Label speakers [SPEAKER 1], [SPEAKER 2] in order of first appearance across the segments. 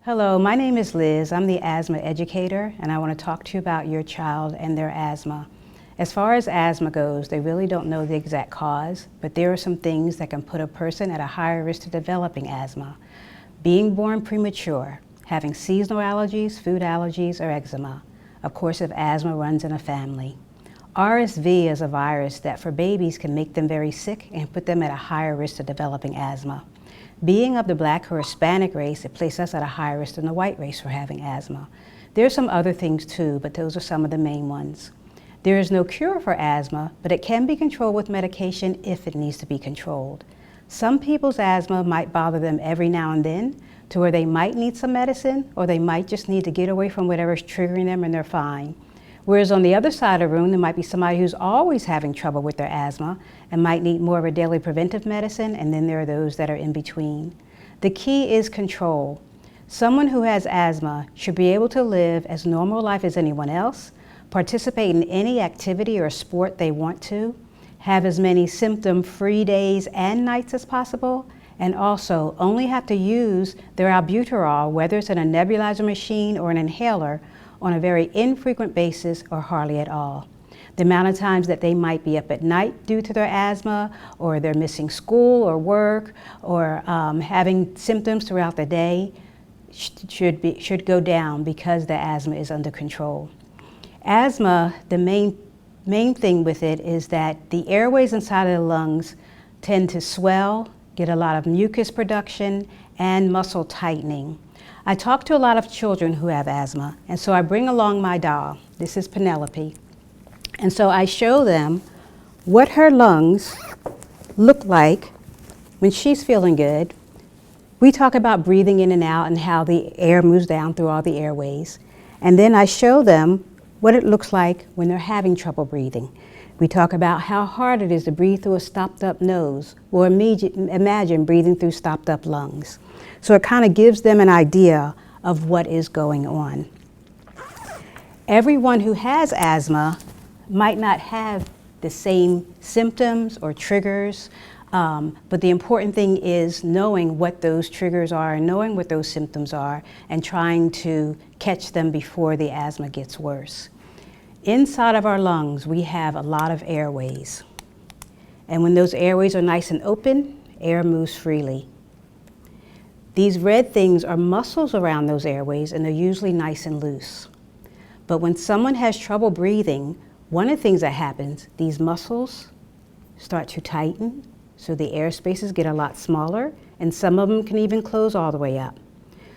[SPEAKER 1] Hello, my name is Liz. I'm the asthma educator, and I want to talk to you about your child and their asthma. As far as asthma goes, they really don't know the exact cause, but there are some things that can put a person at a higher risk of developing asthma. Being born premature, having seasonal allergies, food allergies, or eczema. Of course, if asthma runs in a family. RSV is a virus that for babies can make them very sick and put them at a higher risk of developing asthma. Being of the Black or Hispanic race, it places us at a higher risk than the white race for having asthma. There are some other things too, but those are some of the main ones. There is no cure for asthma, but it can be controlled with medication if it needs to be controlled. Some people's asthma might bother them every now and then, to where they might need some medicine, or they might just need to get away from whatever's triggering them and they're fine. Whereas on the other side of the room, there might be somebody who's always having trouble with their asthma and might need more of a daily preventive medicine, and then there are those that are in between. The key is control. Someone who has asthma should be able to live as normal life as anyone else, participate in any activity or sport they want to, have as many symptom-free days and nights as possible, and also only have to use their albuterol, whether it's in a nebulizer machine or an inhaler, on a very infrequent basis or hardly at all. The amount of times that they might be up at night due to their asthma, or they're missing school or work, or having symptoms throughout the day should go down because the asthma is under control. Asthma, the main thing with it is that the airways inside of the lungs tend to swell, get a lot of mucus production, and muscle tightening. I talk to a lot of children who have asthma, and so I bring along my doll. This is Penelope. And so I show them what her lungs look like when she's feeling good. We talk about breathing in and out and how the air moves down through all the airways. And then I show them what it looks like when they're having trouble breathing. We talk about how hard it is to breathe through a stopped up nose, or imagine breathing through stopped up lungs. So it kind of gives them an idea of what is going on. Everyone who has asthma might not have the same symptoms or triggers, but the important thing is knowing what those triggers are and knowing what those symptoms are and trying to catch them before the asthma gets worse. Inside of our lungs, we have a lot of airways. And when those airways are nice and open, air moves freely. These red things are muscles around those airways, and they're usually nice and loose. But when someone has trouble breathing, one of the things that happens, these muscles start to tighten, so the air spaces get a lot smaller, and some of them can even close all the way up.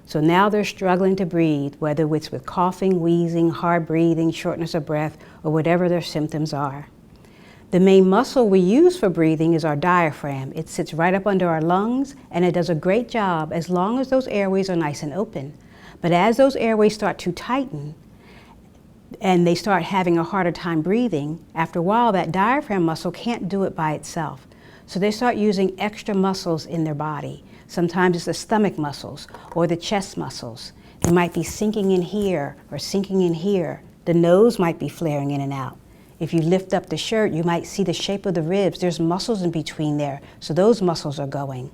[SPEAKER 1] So now they're struggling to breathe, whether it's with coughing, wheezing, hard breathing, shortness of breath, or whatever their symptoms are. The main muscle we use for breathing is our diaphragm. It sits right up under our lungs, and it does a great job as long as those airways are nice and open. But as those airways start to tighten, and they start having a harder time breathing, after a while that diaphragm muscle can't do it by itself. So they start using extra muscles in their body. Sometimes it's the stomach muscles or the chest muscles. They might be sinking in here or sinking in here. The nose might be flaring in and out. If you lift up the shirt, you might see the shape of the ribs. There's muscles in between there, so those muscles are going.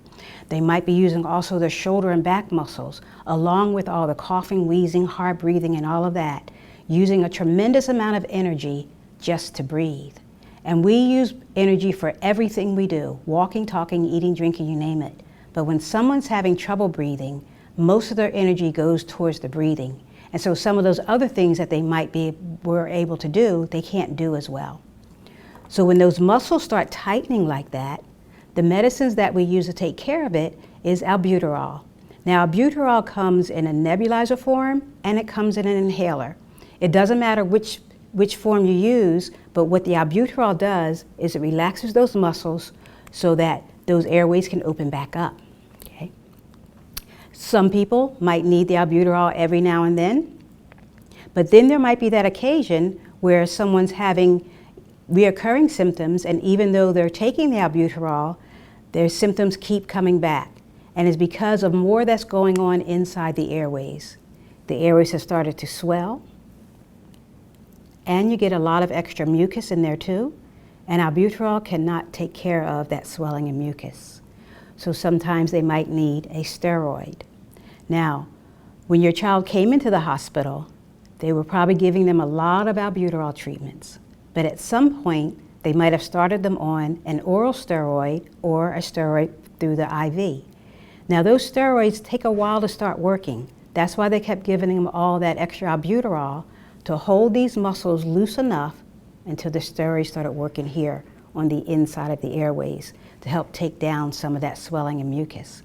[SPEAKER 1] They might be using also their shoulder and back muscles, along with all the coughing, wheezing, hard breathing, and all of that, using a tremendous amount of energy just to breathe. And we use energy for everything we do, walking, talking, eating, drinking, you name it. But when someone's having trouble breathing, most of their energy goes towards the breathing. And so some of those other things that they were able to do, they can't do as well. So when those muscles start tightening like that, the medicines that we use to take care of it is albuterol. Now albuterol comes in a nebulizer form and it comes in an inhaler. It doesn't matter which form you use, but what the albuterol does is it relaxes those muscles so that those airways can open back up. Okay? Some people might need the albuterol every now and then, but then there might be that occasion where someone's having reoccurring symptoms, and even though they're taking the albuterol, their symptoms keep coming back. And it's because of more that's going on inside the airways. The airways have started to swell, and you get a lot of extra mucus in there too, and albuterol cannot take care of that swelling and mucus. So sometimes they might need a steroid. Now, When your child came into the hospital, they were probably giving them a lot of albuterol treatments, but at some point, they might have started them on an oral steroid or a steroid through the IV. Now those steroids take a while to start working. That's why they kept giving them all that extra albuterol to hold these muscles loose enough until the steroids started working here on the inside of the airways to help take down some of that swelling and mucus.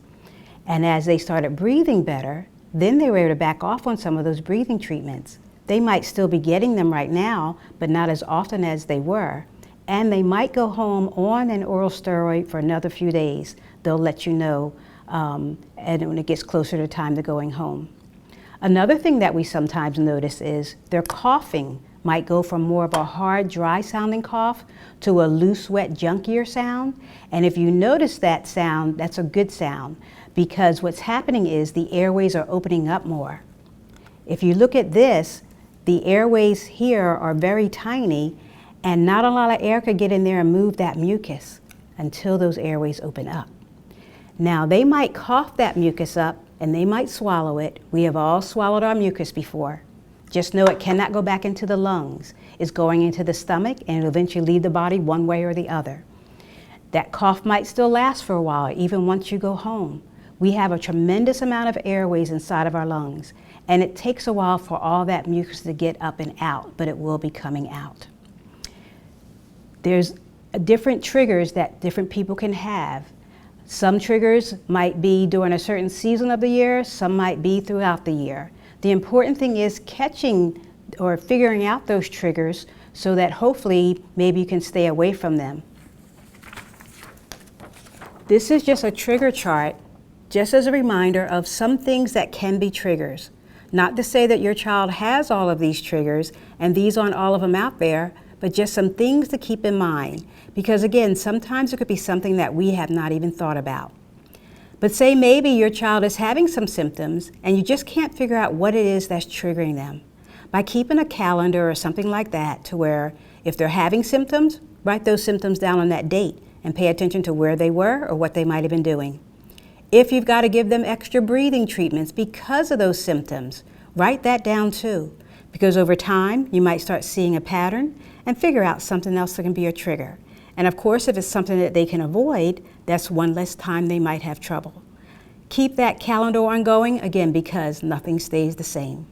[SPEAKER 1] And as they started breathing better, then they were able to back off on some of those breathing treatments. They might still be getting them right now, but not as often as they were. And they might go home on an oral steroid for another few days. They'll let you know and when it gets closer to time to going home. Another thing that we sometimes notice is their coughing might go from more of a hard, dry sounding cough to a loose, wet, junkier sound. And if you notice that sound, that's a good sound, because what's happening is the airways are opening up more. If you look at this, the airways here are very tiny, and not a lot of air could get in there and move that mucus until those airways open up. Now, they might cough that mucus up and they might swallow it. We have all swallowed our mucus before. Just know it cannot go back into the lungs. It's going into the stomach and it'll eventually leave the body one way or the other. That cough might still last for a while, even once you go home. We have a tremendous amount of airways inside of our lungs, and it takes a while for all that mucus to get up and out, but it will be coming out. There's different triggers that different people can have. Some triggers might be during a certain season of the year, some might be throughout the year. The important thing is catching or figuring out those triggers so that hopefully maybe you can stay away from them. This is just a trigger chart, just as a reminder of some things that can be triggers. Not to say that your child has all of these triggers and these aren't all of them out there, but just some things to keep in mind. Because again, sometimes it could be something that we have not even thought about. But say maybe your child is having some symptoms and you just can't figure out what it is that's triggering them. By keeping a calendar or something like that to where if they're having symptoms, write those symptoms down on that date and pay attention to where they were or what they might have been doing. If you've got to give them extra breathing treatments because of those symptoms, write that down too. Because over time, you might start seeing a pattern and figure out something else that can be a trigger. And of course, if it's something that they can avoid, that's one less time they might have trouble. Keep that calendar ongoing, again, because nothing stays the same.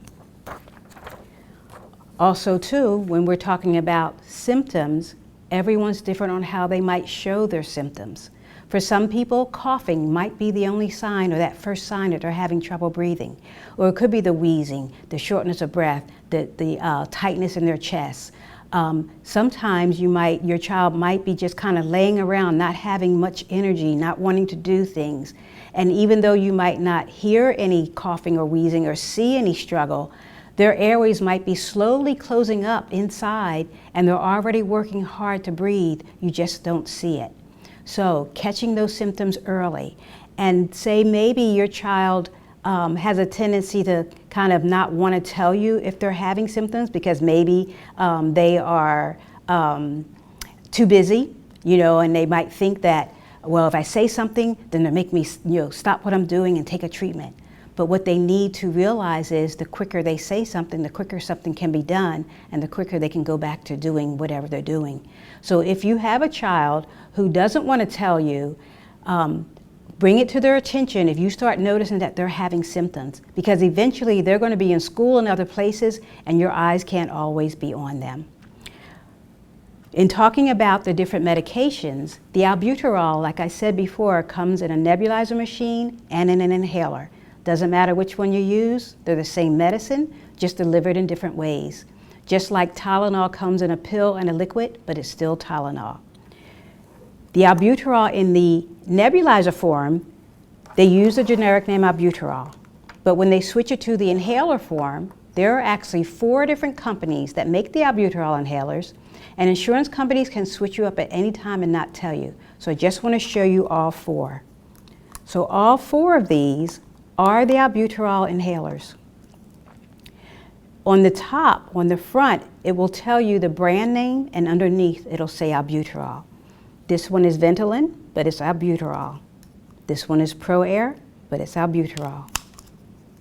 [SPEAKER 1] Also too, when we're talking about symptoms, everyone's different on how they might show their symptoms. For some people, coughing might be the only sign or that first sign that they're having trouble breathing. Or it could be the wheezing, the shortness of breath, the tightness in their chest. Sometimes your child might be just kind of laying around, not having much energy, not wanting to do things. And even though you might not hear any coughing or wheezing or see any struggle, their airways might be slowly closing up inside and they're already working hard to breathe. You just don't see it. So catching those symptoms early, and say maybe your child has a tendency to kind of not want to tell you if they're having symptoms because maybe they are too busy, and they might think that, well, if I say something, then they'll make me stop what I'm doing and take a treatment. But what they need to realize is the quicker they say something, the quicker something can be done, and the quicker they can go back to doing whatever they're doing. So if you have a child who doesn't want to tell you, bring it to their attention if you start noticing that they're having symptoms, because eventually they're going to be in school and other places, and your eyes can't always be on them. In talking about the different medications, the albuterol, like I said before, comes in a nebulizer machine and in an inhaler. Doesn't matter which one you use, they're the same medicine, just delivered in different ways. Just like Tylenol comes in a pill and a liquid, but it's still Tylenol. The albuterol in the nebulizer form, they use the generic name albuterol. But when they switch it to the inhaler form, there are actually 4 different companies that make the albuterol inhalers, and insurance companies can switch you up at any time and not tell you. So I just want to show you all 4. So all 4 of these are the albuterol inhalers. On the top, on the front, it will tell you the brand name, and underneath it'll say albuterol. This one is Ventolin, but it's albuterol. This one is ProAir, but it's albuterol.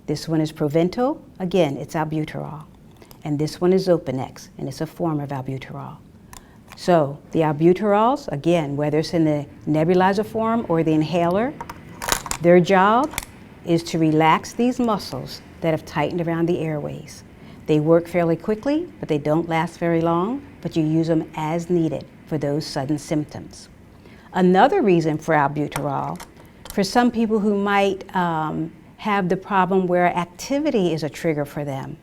[SPEAKER 1] This one is preventive. Again, it's albuterol. And this one is Xopenex, and it's a form of albuterol. So the albuterols, again, whether it's in the nebulizer form or the inhaler, their job is to relax these muscles that have tightened around the airways. They work fairly quickly, but they don't last very long, but you use them as needed for those sudden symptoms. Another reason for albuterol, for some people who might have the problem where activity is a trigger for them.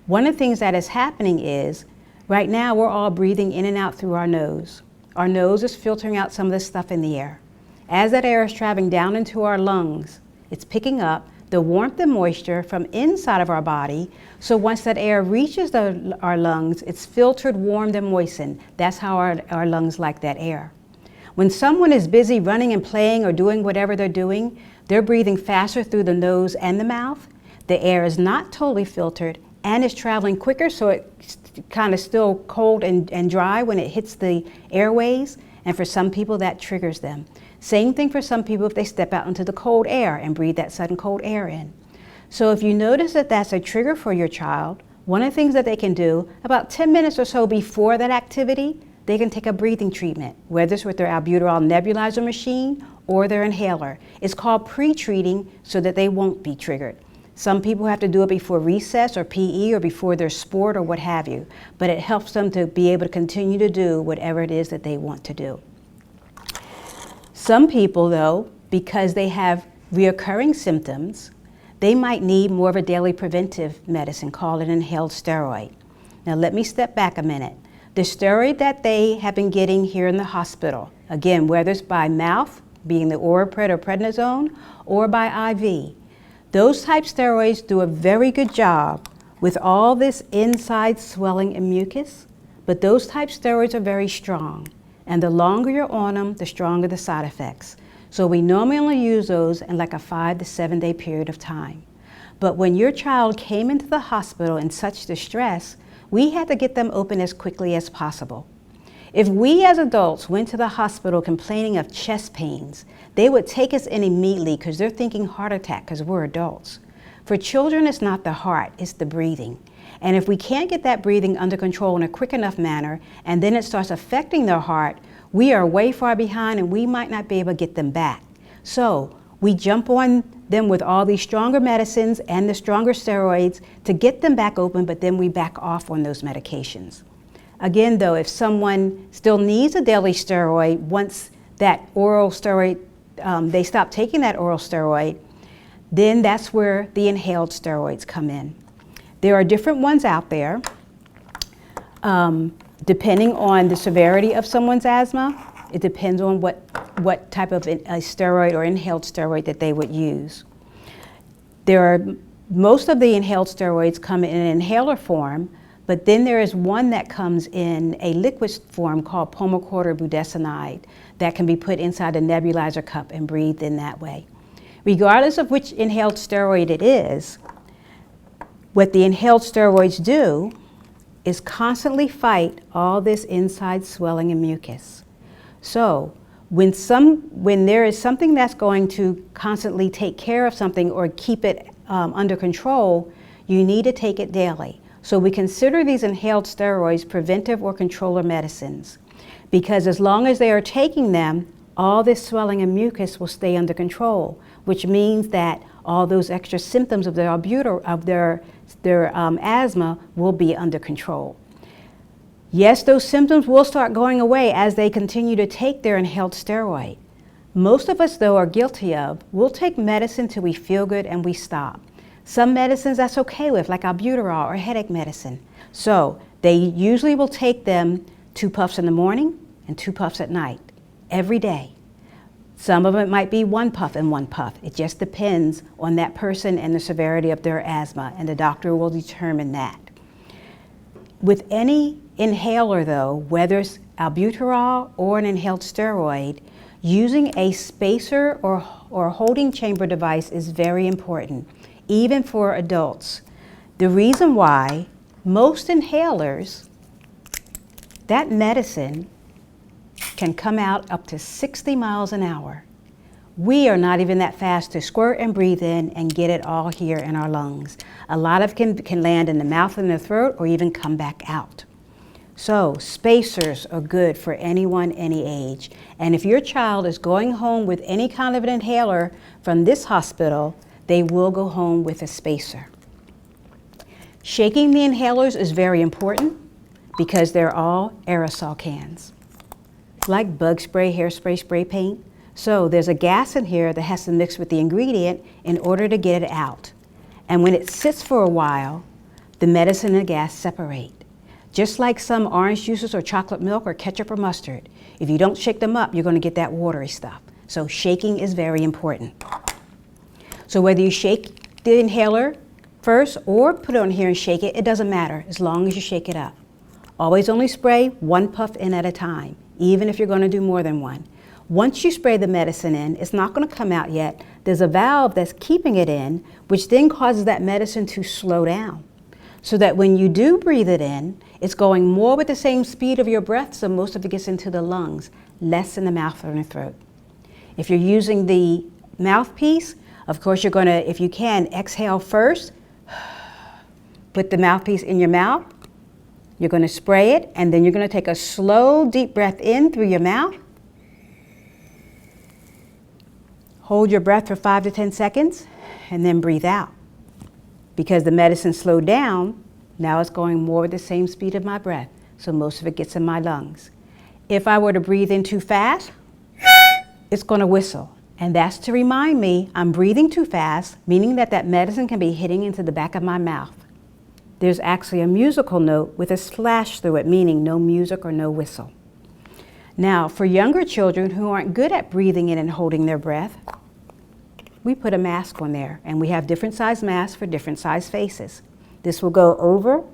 [SPEAKER 1] One of the things that is happening is, right now we're all breathing in and out through our nose. Our nose is filtering out some of the stuff in the air. As that air is traveling down into our lungs, it's picking up the warmth and moisture from inside of our body, so once that air reaches our lungs, it's filtered, warmed, and moistened. That's how our lungs like that air. When someone is busy running and playing or doing whatever they're doing, they're breathing faster through the nose and the mouth. The air is not totally filtered and is traveling quicker, so it's kind of still cold and dry when it hits the airways, and for some people that triggers them. Same thing for some people if they step out into the cold air and breathe that sudden cold air in. So if you notice that that's a trigger for your child, one of the things that they can do, about 10 minutes or so before that activity, they can take a breathing treatment, whether it's with their albuterol nebulizer machine or their inhaler. It's called pre-treating so that they won't be triggered. Some people have to do it before recess or PE or before their sport or what have you, but it helps them to be able to continue to do whatever it is that they want to do. Some people, though, because they have reoccurring symptoms, they might need more of a daily preventive medicine called an inhaled steroid. Now let me step back a minute. The steroid that they have been getting here in the hospital, again, whether it's by mouth, being the Orapred or prednisone, or by IV, those type steroids do a very good job with all this inside swelling and mucus, but those type steroids are very strong. And the longer you're on them, the stronger the side effects. So we normally only use those in like a 5 to 7 day period of time. But when your child came into the hospital in such distress, we had to get them open as quickly as possible. If we as adults went to the hospital complaining of chest pains, they would take us in immediately because they're thinking heart attack because we're adults. For children, it's not the heart, it's the breathing. And if we can't get that breathing under control in a quick enough manner, and then it starts affecting their heart, we are way far behind and we might not be able to get them back. So we jump on them with all these stronger medicines and the stronger steroids to get them back open, but then we back off on those medications. Again, though, if someone still needs a daily steroid, once that oral steroid, they stop taking that oral steroid, then that's where the inhaled steroids come in. There are different ones out there, depending on the severity of someone's asthma. It depends on what type of a steroid or inhaled steroid that they would use. Most of the inhaled steroids come in an inhaler form, but then there is one that comes in a liquid form called Pulmicort or budesonide that can be put inside a nebulizer cup and breathed in that way. Regardless of which inhaled steroid it is, what the inhaled steroids do is constantly fight all this inside swelling and mucus. So when there is something that's going to constantly take care of something or keep it under control, you need to take it daily. So we consider these inhaled steroids preventive or controller medicines, because as long as they are taking them, all this swelling and mucus will stay under control, which means that all those extra symptoms of their asthma will be under control. Yes, those symptoms will start going away as they continue to take their inhaled steroid. Most of us, though, are guilty of, we'll take medicine till we feel good and we stop. Some medicines that's okay with, like albuterol or headache medicine. So they usually will take them 2 puffs in the morning and 2 puffs at night, every day. Some of it might be 1 puff and 1 puff. It just depends on that person and the severity of their asthma, and the doctor will determine that. With any inhaler, though, whether it's albuterol or an inhaled steroid, using a spacer or holding chamber device is very important, even for adults. The reason why most inhalers, that medicine can come out up to 60 miles an hour. We are not even that fast to squirt and breathe in and get it all here in our lungs. A lot of it can land in the mouth and the throat or even come back out. So spacers are good for anyone, any age. And if your child is going home with any kind of an inhaler from this hospital, they will go home with a spacer. Shaking the inhalers is very important because they're all aerosol cans, like bug spray, hairspray, spray paint. So there's a gas in here that has to mix with the ingredient in order to get it out. And when it sits for a while, the medicine and the gas separate. Just like some orange juices or chocolate milk or ketchup or mustard. If you don't shake them up, you're going to get that watery stuff. So shaking is very important. So whether you shake the inhaler first or put it on here and shake it, it doesn't matter as long as you shake it up. Always only spray one puff in at a time, even if you're going to do more than one. Once you spray the medicine in, it's not going to come out yet. There's a valve that's keeping it in, which then causes that medicine to slow down. So that when you do breathe it in, it's going more with the same speed of your breath, so most of it gets into the lungs, less in the mouth or in the throat. If you're using the mouthpiece, of course you're going to, if you can, exhale first, put the mouthpiece in your mouth, you're going to spray it, and then you're going to take a slow, deep breath in through your mouth. Hold your breath for 5 to 10 seconds, and then breathe out. Because the medicine slowed down, now it's going more with the same speed of my breath, so most of it gets in my lungs. If I were to breathe in too fast, it's going to whistle. And that's to remind me I'm breathing too fast, meaning that that medicine can be hitting into the back of my mouth. There's actually a musical note with a slash through it, meaning no music or no whistle. Now, for younger children who aren't good at breathing in and holding their breath, we put a mask on there, and we have different size masks for different size faces. This will go over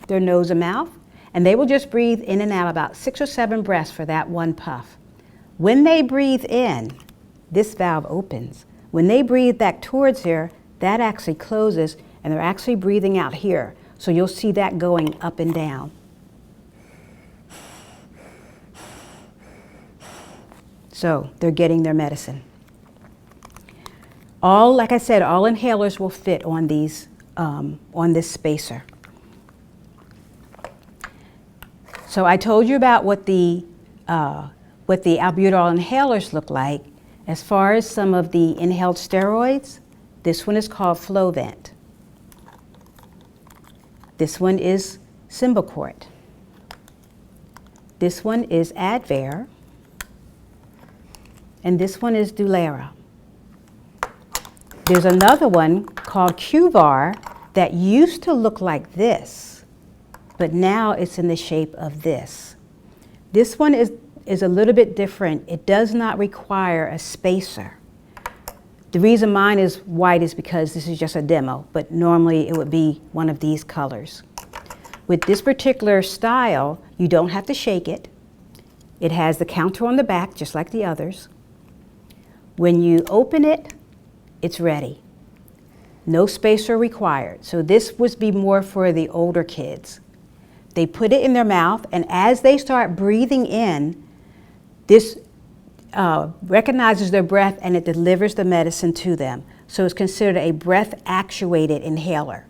[SPEAKER 1] their nose and mouth, and they will just breathe in and out about 6 or 7 breaths for that one puff. When they breathe in, this valve opens. When they breathe back towards here, that actually closes, and they're actually breathing out here. So you'll see that going up and down. So they're getting their medicine. All, like I said, all inhalers will fit on these, on this spacer. So I told you about what the albuterol inhalers look like. As far as some of the inhaled steroids, this one is called Flovent. This one is Symbicort. This one is Advair. And this one is Dulera. There's another one called Qvar that used to look like this, but now it's in the shape of this. This one is a little bit different. It does not require a spacer. The reason mine is white is because this is just a demo, but normally it would be one of these colors. With this particular style, you don't have to shake it. It has the counter on the back, just like the others. When you open it, it's ready. No spacer required. So this would be more for the older kids. They put it in their mouth, and as they start breathing in, this recognizes their breath and it delivers the medicine to them. So it's considered a breath-actuated inhaler.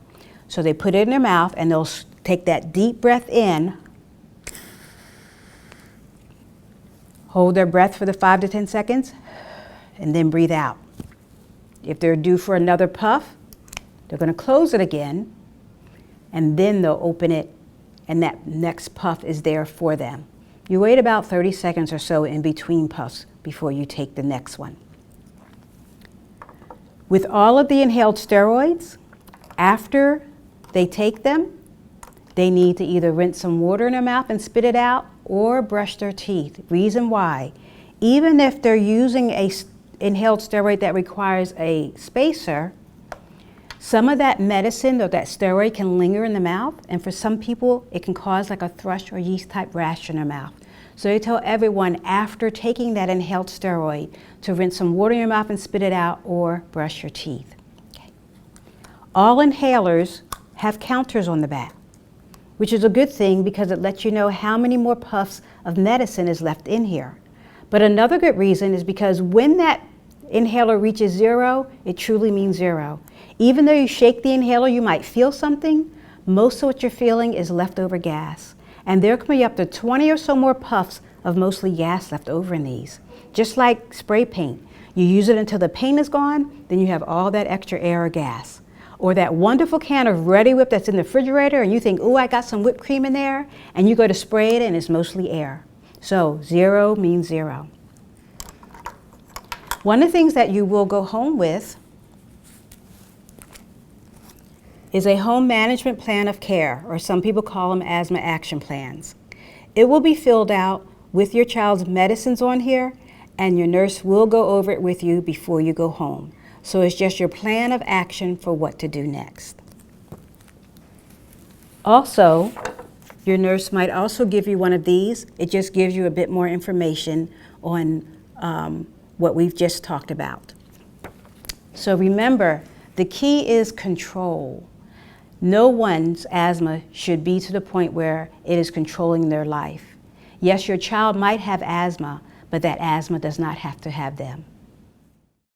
[SPEAKER 1] So they put it in their mouth and they'll take that deep breath in, hold their breath for the 5 to 10 seconds, and then breathe out. If they're due for another puff, they're going to close it again, and then they'll open it, and that next puff is there for them. You wait about 30 seconds or so in between puffs before you take the next one. With all of the inhaled steroids, after they take them, they need to either rinse some water in their mouth and spit it out or brush their teeth. Reason why, even if they're using a inhaled steroid that requires a spacer, some of that medicine or that steroid can linger in the mouth, and for some people it can cause like a thrush or yeast type rash in their mouth. So they tell everyone after taking that inhaled steroid to rinse some water in your mouth and spit it out or brush your teeth. Okay. All inhalers have counters on the back, which is a good thing because it lets you know how many more puffs of medicine is left in here. But another good reason is because when that inhaler reaches 0, it truly means 0. Even though you shake the inhaler, you might feel something. Most of what you're feeling is leftover gas. And there can be up to 20 or so more puffs of mostly gas left over in these. Just like spray paint. You use it until the paint is gone, then you have all that extra air or gas. Or that wonderful can of Ready Whip that's in the refrigerator and you think, oh, I got some whipped cream in there, and you go to spray it and it's mostly air. So 0 means 0. One of the things that you will go home with is a home management plan of care, or some people call them asthma action plans. It will be filled out with your child's medicines on here, and your nurse will go over it with you before you go home. So it's just your plan of action for what to do next. Also, your nurse might also give you one of these. It just gives you a bit more information on what we've just talked about. So remember, the key is control. No one's asthma should be to the point where it is controlling their life. Yes, your child might have asthma, but that asthma does not have to have them.